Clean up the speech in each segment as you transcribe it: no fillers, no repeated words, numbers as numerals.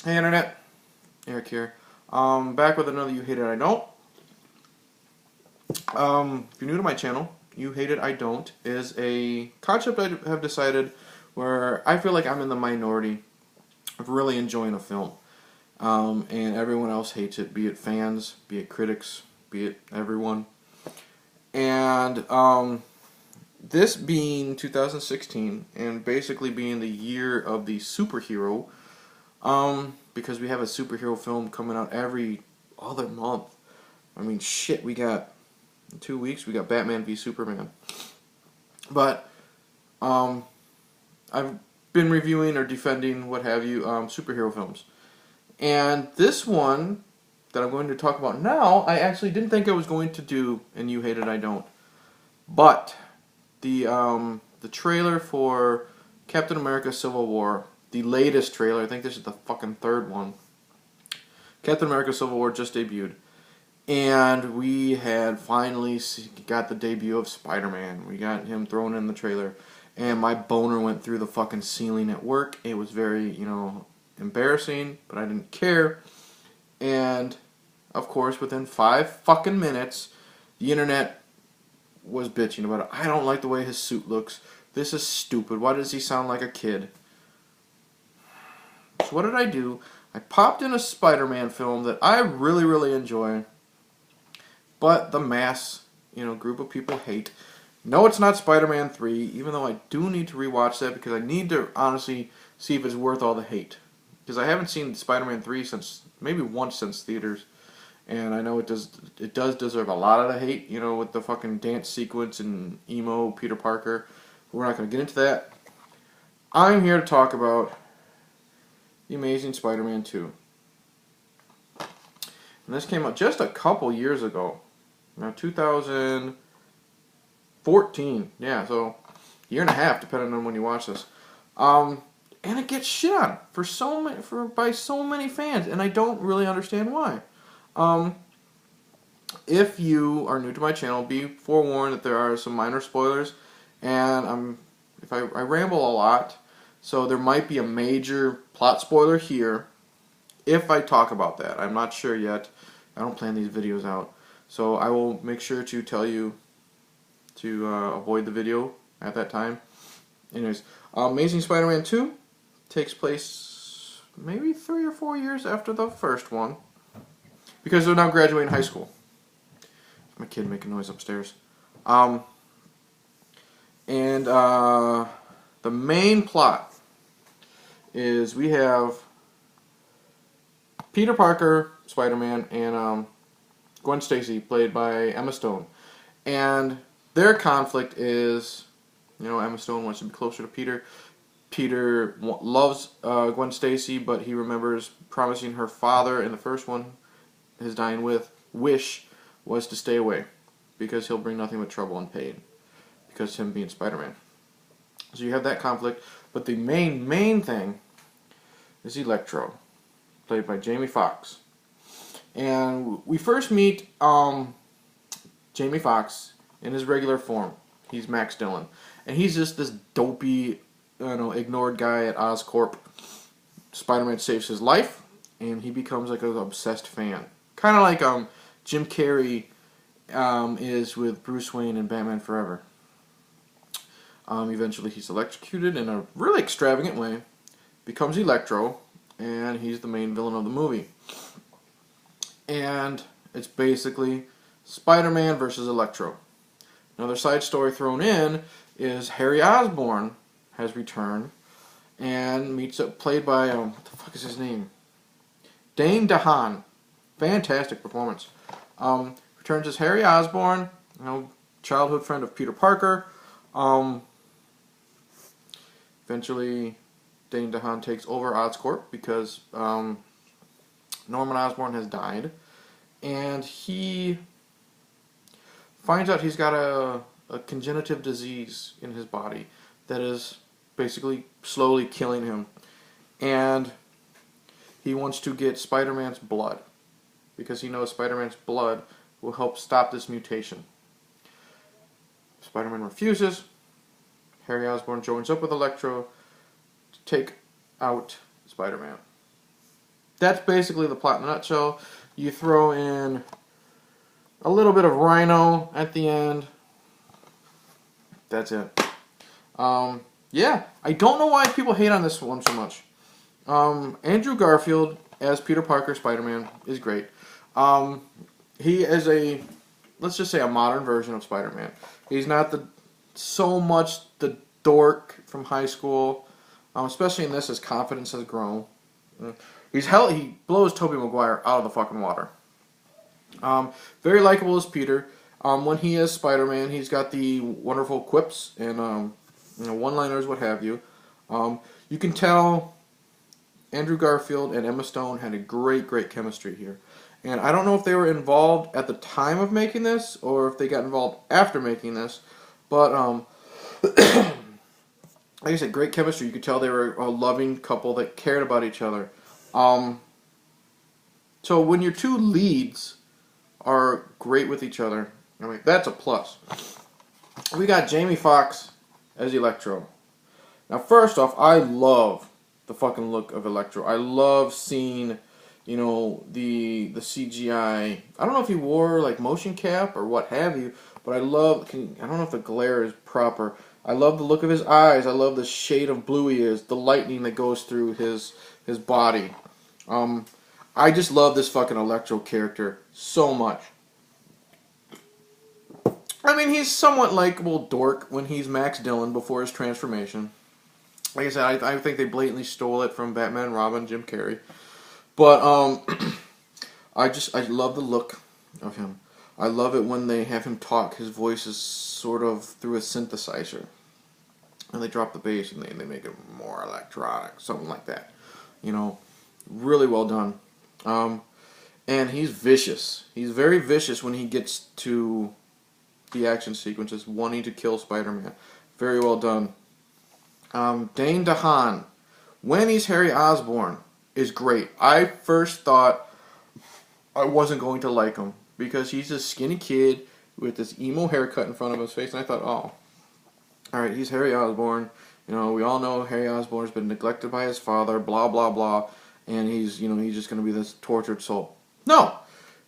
Hey Internet, Eric here. Back with another You Hate It, I Don't. If you're new to my channel, You Hate It, I Don't is a concept I have decided where I feel like I'm in the minority of really enjoying a film. And everyone else hates it, be it fans, be it critics, be it everyone. And this being 2016 and basically being the year of the superhero, because we have a superhero film coming out every other month. I mean, shit, we got, in 2 weeks, we got Batman v Superman. But, I've been reviewing or defending, what have you, superhero films. And this one that I'm going to talk about now, I actually didn't think I was going to do, and You Hate It, I Don't. But, the trailer for Captain America Civil War, the latest trailer, I think this is the fucking third one. Captain America Civil War just debuted. And we had finally got the debut of Spider-Man. We got him thrown in the trailer. And my boner went through the fucking ceiling at work. It was very, embarrassing, but I didn't care. And, of course, within 5 fucking minutes, the internet was bitching about it. I don't like the way his suit looks. This is stupid. Why does he sound like a kid? So what did I do? I popped in a Spider-Man film that I really, really enjoy, but the mass, group of people hate. No, it's not Spider-Man 3, even though I do need to rewatch that because I need to honestly see if it's worth all the hate. Because I haven't seen Spider-Man 3 maybe once since theaters, and I know it does deserve a lot of the hate, with the fucking dance sequence and emo Peter Parker. We're not going to get into that. I'm here to talk about The Amazing Spider-Man 2. And this came out just a couple years ago. 2014. Yeah, so a year and a half, depending on when you watch this. And it gets shit on by so many fans, and I don't really understand why. If you are new to my channel, be forewarned that there are some minor spoilers, and I ramble a lot, so there might be a major plot spoiler here if I talk about that. I'm not sure yet. I don't plan these videos out, so I will make sure to tell you to avoid the video at that time. Anyways, Amazing Spider-Man 2 takes place maybe 3 or 4 years after the first one, because they're now graduating high school. My kid making noise upstairs. The main plot is we have Peter Parker, Spider-Man, and Gwen Stacy, played by Emma Stone. And their conflict is, Emma Stone wants to be closer to Peter. Peter loves Gwen Stacy, but he remembers promising her father in the first one, his dying wish was to stay away, because he'll bring nothing but trouble and pain, because him being Spider-Man. So you have that conflict, but the main thing is Electro, played by Jamie Foxx. And we first meet Jamie Foxx in his regular form. He's Max Dillon, and he's just this dopey, ignored guy at Oscorp. Spider-Man saves his life, and he becomes like an obsessed fan, kind of like Jim Carrey is with Bruce Wayne in Batman Forever. Eventually he's electrocuted in a really extravagant way, becomes Electro, and he's the main villain of the movie. And it's basically Spider-Man versus Electro. Another side story thrown in is Harry Osborn has returned and meets up, played by, what the fuck is his name? Dane DeHaan. Fantastic performance. Returns as Harry Osborn, childhood friend of Peter Parker. Eventually, Dane DeHaan takes over Oscorp because Norman Osborn has died, and he finds out he's got a congenitive disease in his body that is basically slowly killing him, and he wants to get Spider-Man's blood because he knows Spider-Man's blood will help stop this mutation. Spider-Man refuses. Harry Osborn joins up with Electro to take out Spider-Man. that's basically the plot in a nutshell. You throw in a little bit of Rhino at the end. That's it. Yeah, I don't know why people hate on this one so much. Andrew Garfield as Peter Parker Spider-Man is great. He is let's just say a modern version of Spider-Man. He's not so much the dork from high school, especially in this, his confidence has grown. He blows Tobey Maguire out of the fucking water. Very likable as Peter. When he is Spider-Man, he's got the wonderful quips and one-liners, what have you. You can tell Andrew Garfield and Emma Stone had a great chemistry here. And I don't know if they were involved at the time of making this or if they got involved after making this. But, like I said, great chemistry. You could tell they were a loving couple that cared about each other. So when your two leads are great with each other, I mean, that's a plus. We got Jamie Foxx as Electro. Now, first off, I love the fucking look of Electro. I love seeing, the CGI. I don't know if he wore like motion cap or what have you, but I don't know if the glare is proper. I love the look of his eyes. I love the shade of blue he is, the lightning that goes through his body. I just love this fucking Electro character so much. I mean, he's somewhat likable dork when he's Max Dillon before his transformation. Like I said, I think they blatantly stole it from Batman and Robin, Jim Carrey. But I love the look of him. I love it when they have him talk. His voice is sort of through a synthesizer. And they drop the bass and they make it more electronic, something like that. Really well done. And he's vicious. He's very vicious when he gets to the action sequences, wanting to kill Spider-Man. Very well done. Dane DeHaan, when he's Harry Osborn, is great. I first thought I wasn't going to like him because he's a skinny kid with this emo haircut in front of his face, and I thought, oh, alright, he's Harry Osborn. We all know Harry Osborn's been neglected by his father, blah, blah, blah, and he's just going to be this tortured soul. No!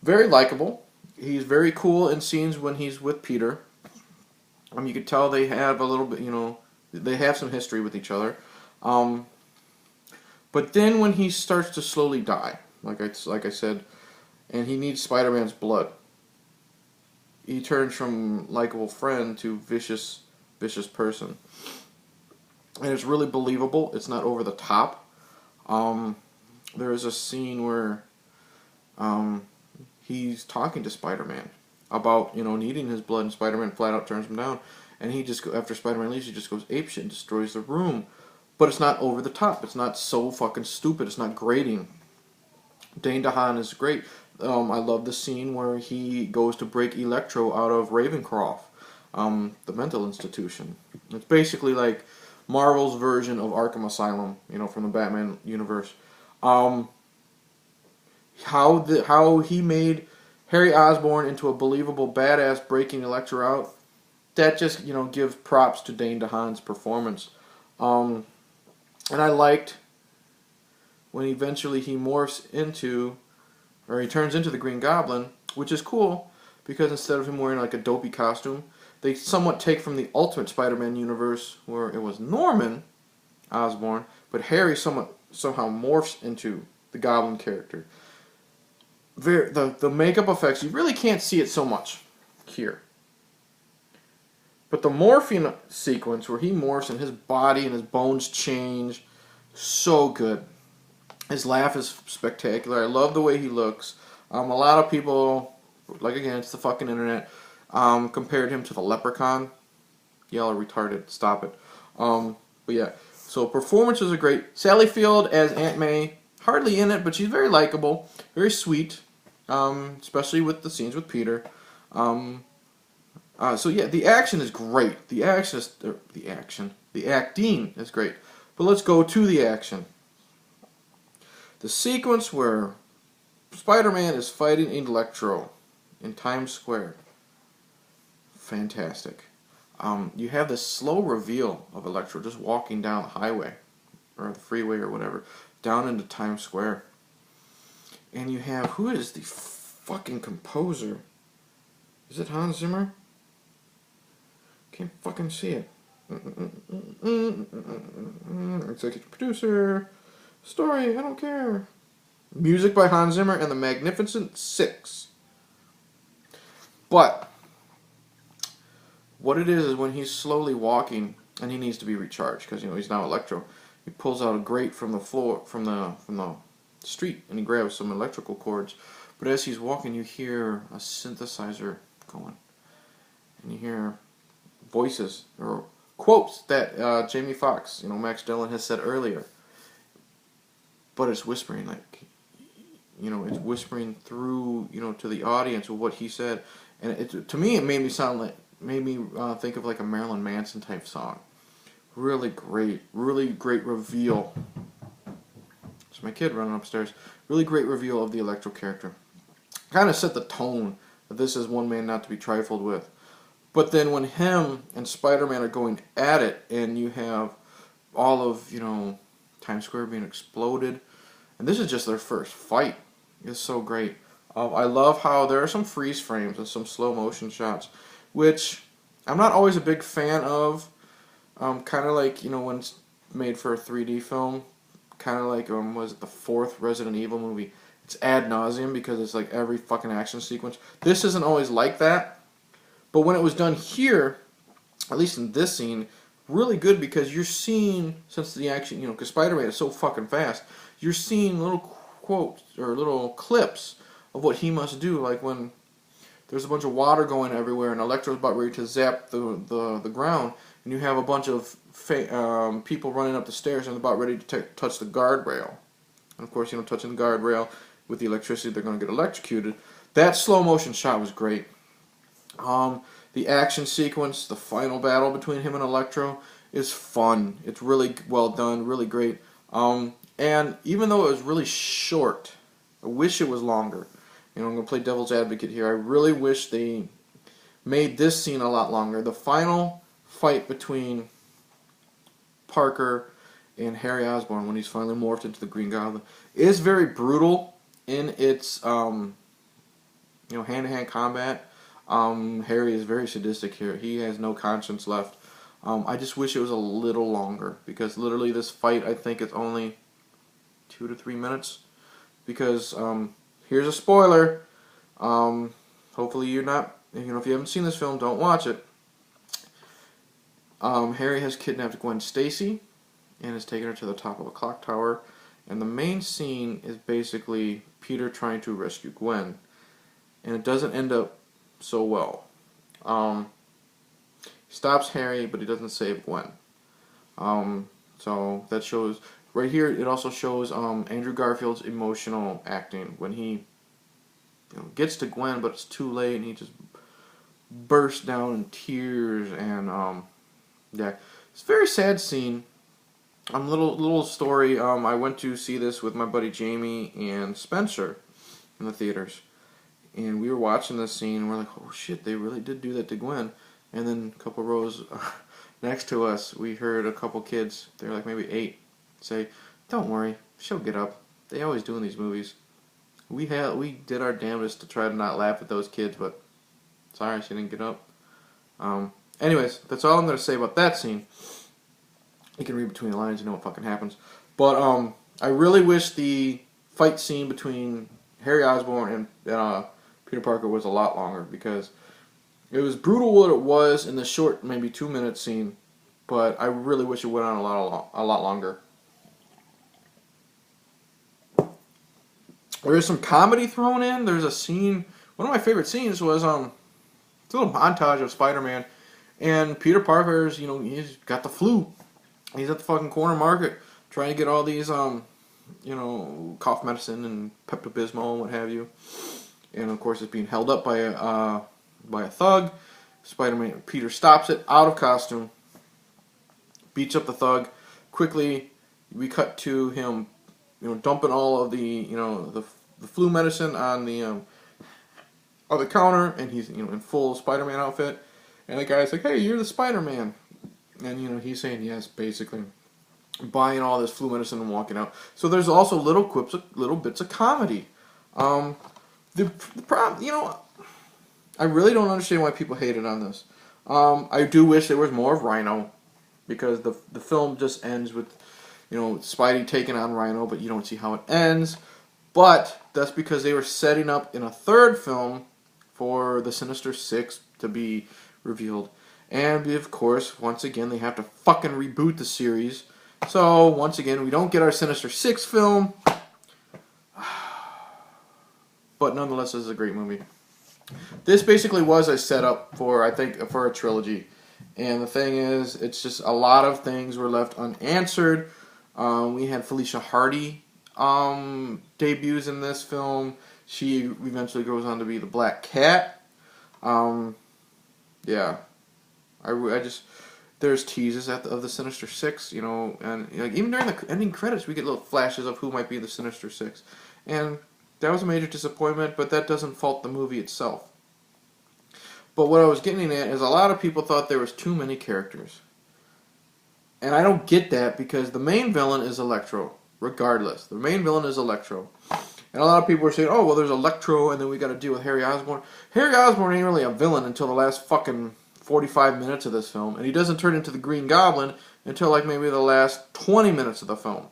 Very likable. He's very cool in scenes when he's with Peter. You could tell they have a little bit, they have some history with each other. But then when he starts to slowly die, like I said, and he needs Spider-Man's blood, he turns from likable friend to vicious person. And it's really believable. It's not over the top. There is a scene where he's talking to Spider-Man about, needing his blood, and Spider-Man flat out turns him down. And he just, after Spider-Man leaves, he just goes apeshit and destroys the room. But it's not over the top. It's not so fucking stupid. It's not grating. Dane DeHaan is great. I love the scene where he goes to break Electro out of Ravencroft, the mental institution. It's basically like Marvel's version of Arkham Asylum, from the Batman universe. How he made Harry Osborn into a believable badass breaking Electro out, that just, gives props to Dane DeHaan's performance. And I liked when eventually he morphs into, or he turns into the Green Goblin, which is cool, because instead of him wearing like a dopey costume, they somewhat take from the Ultimate Spider-Man universe, where it was Norman Osborn, but Harry somehow morphs into the Goblin character. The makeup effects, you really can't see it so much here. But the morphing sequence where he morphs and his body and his bones change, so good. His laugh is spectacular. I love the way he looks. A lot of people, like again, it's the fucking internet, compared him to the Leprechaun. Y'all are retarded. Stop it. But yeah, so performances are great. Sally Field as Aunt May, hardly in it, but she's very likable, very sweet, especially with the scenes with Peter. So yeah, the action is great. The acting is great. But let's go to the action. The sequence where Spider-Man is fighting Electro in Times Square. Fantastic. You have this slow reveal of Electro just walking down the highway, or the freeway or whatever, down into Times Square. And you have, who is the fucking composer? Is it Hans Zimmer? Can't fucking see it. Executive producer. Story, I don't care. Music by Hans Zimmer and the Magnificent Six. But what it is when he's slowly walking and he needs to be recharged because he's now Electro. He pulls out a grate from the floor, from the street, and he grabs some electrical cords. But as he's walking, you hear a synthesizer going, and you hear voices or quotes that Jamie Foxx, Max Dillon has said earlier. But it's whispering, like, it's whispering through, to the audience of what he said, and to me it made me think of like a Marilyn Manson type song. Really great reveal. It's my kid running upstairs. Really great reveal of the Electro character. Kind of set the tone that this is one man not to be trifled with. But then when him and Spider-Man are going at it, and you have all of, Times Square being exploded, and this is just their first fight. It's so great. I love how there are some freeze frames and some slow motion shots, which I'm not always a big fan of. Kind of like, when it's made for a 3D film, kind of like, was it the 4th Resident Evil movie? It's ad nauseum because it's like every fucking action sequence. This isn't always like that, but when it was done here, at least in this scene, really good because you're seeing, since the action, because Spider-Man is so fucking fast, you're seeing little quotes or little clips of what he must do, like when there's a bunch of water going everywhere and Electro's about ready to zap the ground, and you have a bunch of people running up the stairs and about ready to touch the guardrail. And of course, touching the guardrail with the electricity, they're going to get electrocuted. That slow motion shot was great. The action sequence, the final battle between him and Electro is fun. It's really well done, really great. And even though it was really short, I wish it was longer. I'm going to play devil's advocate here. I really wish they made this scene a lot longer. The final fight between Parker and Harry Osborn, when he's finally morphed into the Green Goblin, is very brutal in its hand-to-hand combat. Harry is very sadistic here. He has no conscience left. I just wish it was a little longer, because literally this fight, I think it's only 2 to 3 minutes. Because here's a spoiler. Hopefully you're not, if you haven't seen this film, don't watch it. Harry has kidnapped Gwen Stacy and has taken her to the top of a clock tower. And the main scene is basically Peter trying to rescue Gwen. And it doesn't end up so well. He stops Harry, but he doesn't save Gwen. So that shows, right here, it also shows Andrew Garfield's emotional acting when he gets to Gwen, but it's too late, and he just bursts down in tears. And yeah, it's a very sad scene. Little story. I went to see this with my buddy Jamie and Spencer in the theaters, and we were watching this scene. And we're like, oh shit, they really did do that to Gwen. And then a couple rows next to us, we heard a couple kids, they were like maybe 8, say, "Don't worry, she'll get up. They always do in these movies." We did our damnedest to try to not laugh at those kids, but sorry, she didn't get up. Anyways, that's all I'm going to say about that scene. You can read between the lines, you know what fucking happens. But I really wish the fight scene between Harry Osborn and Peter Parker was a lot longer, because it was brutal what it was in the short, maybe 2-minute scene, but I really wish it went on a lot longer. There is some comedy thrown in. There's a scene, one of my favorite scenes was it's a little montage of Spider-Man, and Peter Parker's, he's got the flu. He's at the fucking corner market trying to get all these, cough medicine and Pepto-Bismol and what have you. And of course it's being held up by a thug. Peter stops it, out of costume, beats up the thug. Quickly, we cut to him, dumping all of the, the flu medicine on the counter, and he's, in full Spider-Man outfit. And the guy's like, "Hey, you're the Spider-Man." And, he's saying yes, basically. Buying all this flu medicine and walking out. So there's also little quips, little bits of comedy. The problem, you know, I really don't understand why people hated on this. I do wish there was more of Rhino, because the film just ends with, you know, Spidey taking on Rhino, but you don't see how it ends. But that's because they were setting up in a third film for the Sinister Six to be revealed. And of course, once again, they have to fucking reboot the series. So once again, we don't get our Sinister Six film. But nonetheless, this is a great movie. This basically was a setup for, I think, for a trilogy. And the thing is, it's just a lot of things were left unanswered. We had Felicia Hardy debuts in this film. She eventually goes on to be the Black Cat. Yeah. I just, there's teases of the Sinister Six, you know, and like even during the ending credits, we get little flashes of who might be the Sinister Six. And that was a major disappointment, but that doesn't fault the movie itself. But what I was getting at is a lot of people thought there was too many characters. And I don't get that, because the main villain is Electro, regardless. The main villain is Electro. And a lot of people were saying, oh, well, there's Electro, and then we got to deal with Harry Osborn. Harry Osborn ain't really a villain until the last fucking 45 minutes of this film. And he doesn't turn into the Green Goblin until like maybe the last 20 minutes of the film.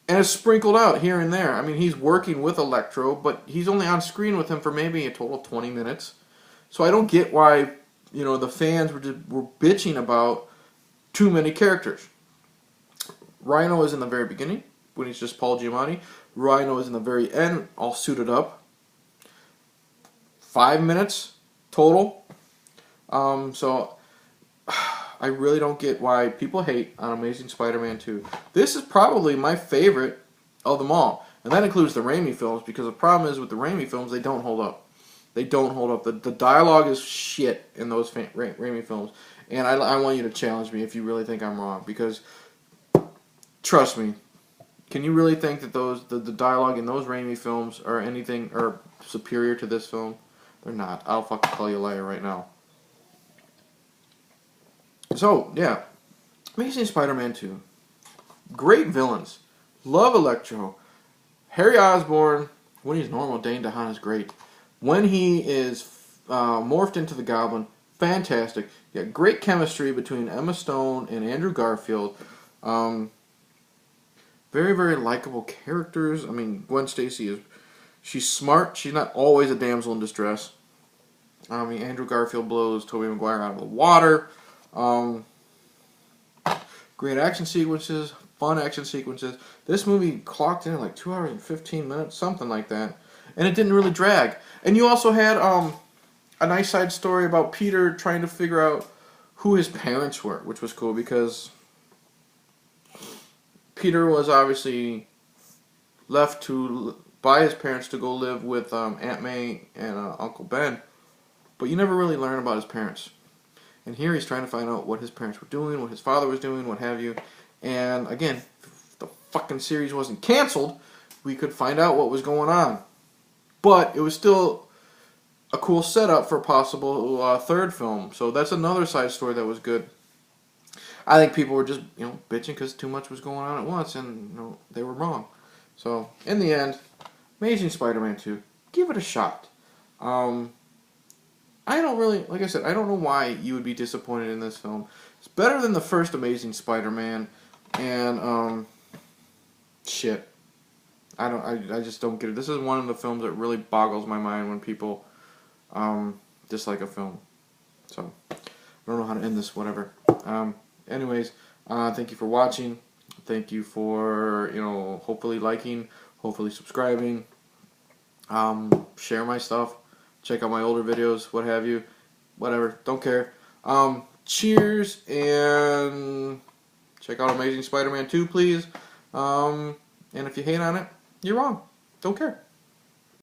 And it's sprinkled out here and there. I mean, he's working with Electro, but he's only on screen with him for maybe a total of 20 minutes. So I don't get why, you know, the fans were bitching about too many characters. Rhino is in the very beginning, when he's just Paul Giamatti. Rhino is in the very end, all suited up. 5 minutes total. So I really don't get why people hate on Amazing Spider-Man 2. This is probably my favorite of them all. And that includes the Raimi films, because the problem is with the Raimi films, they don't hold up. They don't hold up. The dialogue is shit in those Raimi films. And I want you to challenge me if you really think I'm wrong. Because, trust me, can you really think that the dialogue in those Raimi films are anything or superior to this film? They're not. I'll fucking call you a liar right now. So, yeah. Amazing Spider-Man 2. Great villains. Love Electro. Harry Osborn, when he's normal, Dane DeHaan is great. When he is morphed into the Goblin, fantastic. You got great chemistry between Emma Stone and Andrew Garfield. Very, very likable characters. I mean, Gwen Stacy she's smart. She's not always a damsel in distress. I mean, Andrew Garfield blows Tobey Maguire out of the water. Great action sequences, fun action sequences. This movie clocked in at like 2 hours and 15 minutes, something like that. And it didn't really drag. And you also had a nice side story about Peter trying to figure out who his parents were, which was cool because Peter was obviously left by his parents to go live with Aunt May and Uncle Ben. But you never really learn about his parents. And here he's trying to find out what his parents were doing, what his father was doing, what have you. And again, if the fucking series wasn't canceled, we could find out what was going on. But it was still a cool setup for a possible third film. So that's another side story that was good. I think people were just, bitching because too much was going on at once, and they were wrong. So in the end, Amazing Spider-Man 2, give it a shot. I don't really, like I said, I don't know why you would be disappointed in this film. It's better than the first Amazing Spider-Man, and shit. I just don't get it. This is one of the films that really boggles my mind when people dislike a film. So, I don't know how to end this, whatever. Anyways, thank you for watching. Thank you for, hopefully liking, hopefully subscribing. Share my stuff. Check out my older videos, what have you. Whatever, don't care. Cheers, and check out Amazing Spider-Man 2, please. And if you hate on it, you're wrong. Don't care.